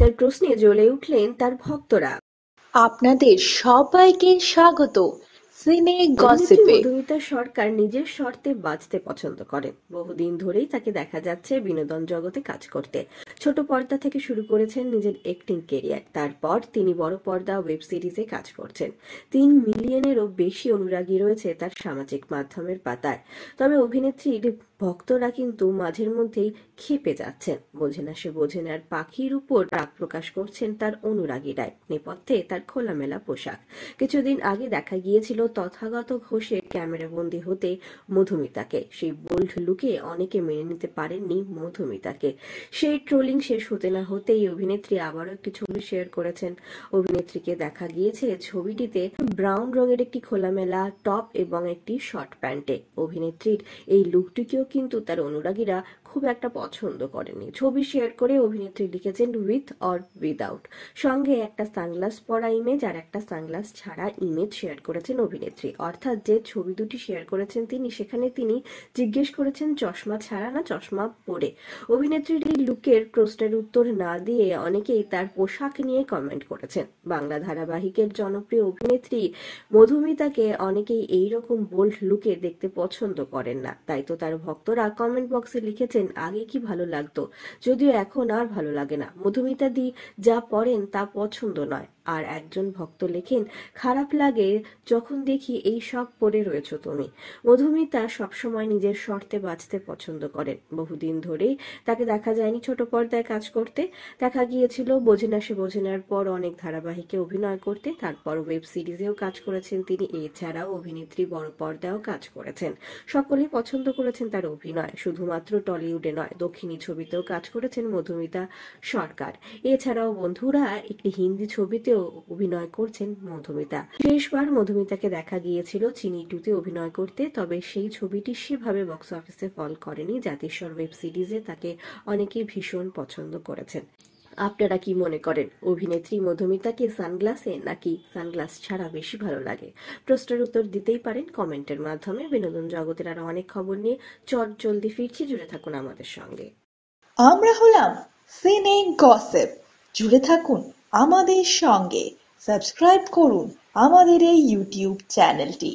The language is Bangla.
মধুমিতার প্রশ্নে জ্বলে উঠলেন তার ভক্তরা। আপনাদের সবাইকে স্বাগত সিনে অভিনেত্রী গসিপে। মধুমিতা সরকার নিজের শর্তে বাঁচতে পছন্দ করেন। বহুদিন ধরেই তাকে দেখা যাচ্ছে বিনোদন জগতে কাজ করতে। ছোট পর্দা থেকে শুরু করেছেন নিজের অ্যাক্টিং কেরিয়ার, তারপর তিনি বড় পর্দা ওয়েব সিরিজে কাজ করছেন। 3 মিলিয়নেরও বেশি অনুরাগী রয়েছে তার সামাজিক মাধ্যমের পাতায়। তবে অভিনেত্রীর ভক্তরা কিন্তু মাঝের মধ্যেই ক্ষেপে যাচ্ছেন। বোঝে না সে বোঝে না আর পাখির উপর রাগ প্রকাশ করছেন তার অনুরাগীরাই। নেপথ্যে তার খোলামেলা পোশাক। কিছুদিন আগে দেখা গিয়েছিল তথাগত ঘোষের ক্যামেরাবন্দি হতে মধুমিতাকে। সেই বোল্ড লুকে অনেকে মেনে নিতে পারেননি মধুমিতাকে। সেই ট্রোলিং শেষ হতে না হতেই অভিনেত্রী আবারও একটি ছবি শেয়ার করেছেন। অভিনেত্রীকে দেখা গিয়েছে ছবিটিতে ব্রাউন রঙের একটি খোলামেলা টপ এবং একটি শর্ট প্যান্টে। অভিনেত্রীর এই লুকটিকেও কিন্তু তার অনুরাগীরা খুব একটা পছন্দ করেনি। ছবি শেয়ার করে অভিনেত্রী লিখেছেন উইথ অর উইদাউট, সঙ্গে একটা সানগ্লাস পরা ইমেজ আর একটা সানগ্লাস ছাড়া ইমেজ শেয়ার করেছেন অভিনেত্রী। অর্থাৎ যে ছবি দুটি শেয়ার করেছেন তিনি, সেখানে তিনি জিজ্ঞেস করেছেন চশমা ছাড়া না চশমা পরে। অভিনেত্রীর এই লুকের প্রশ্নের উত্তর না দিয়ে অনেকেই তার পোশাক নিয়ে কমেন্ট করেছেন। বাংলা ধারাবাহিকের জনপ্রিয় অভিনেত্রী মধুমিতাকে অনেকেই এইরকম বোল্ড লুকে দেখতে পছন্দ করেন না। তাই তো তার ভক্তরা কমেন্ট বক্সে লিখেছেন আগে কি ভালো লাগতো, যদিও এখন আর ভালো লাগে না। মধুমিতা দি যা পরেন তা পছন্দ নয়। আর একজন ভক্ত লেখেন খারাপ লাগে যখন দেখি এই সব পরে রয়েছো তুমি। মধুমিতা সবসময় নিজের শর্তে বাঁচতে পছন্দ করেন। বহুদিন ধরেই তাকে দেখা যায়নি ছোট পর্দায় কাজ করতে। দেখা গিয়েছিল বোঝে না সে বোঝে নার পর অনেক ধারাবাহিকে অভিনয় করতে, তারপর ওয়েব সিরিজেও কাজ করেছেন তিনি। এছাড়াও অভিনেত্রী বড় পর্দায়ও কাজ করেছেন। সকলেই পছন্দ করেছেন তার অভিনয়। শুধুমাত্র টলিউডে নয়, দক্ষিণী ছবিতেও কাজ করেছেন মধুমিতা সরকার। এছাড়াও বন্ধুরা একটি হিন্দি ছবিতেও অভিনয় করছেন মধুমিতা। শেষবার মধুমিতাকে দেখা গিয়েছিল চিনি 2-তে অভিনয় করতে, তবে সেই ছবিটি সেভাবে বক্স অফিসে ফল করেনি। জাতিস্বর ওয়েব সিরিজে তাকে অনেকেই ভীষণ পছন্দ করেছেন। আপনারা কি মনে করেন, অভিনেত্রী মধুমিতাকে সানগ্লাসে নাকি সানগ্লাস ছাড়া বেশি ভালো লাগে? প্রশ্নের উত্তর দিতেই পারেন কমেন্টের মাধ্যমে। বিনোদন জগতের আরো অনেক খবর নিয়ে জলদি ফিরছি, জুড়ে থাকুন আমাদের সঙ্গে। আমরা হলাম সিনে গসিপ, জুড়ে থাকুন আমাদের সঙ্গে, সাবস্ক্রাইব করুন আমাদের এই ইউটিউব চ্যানেলটি।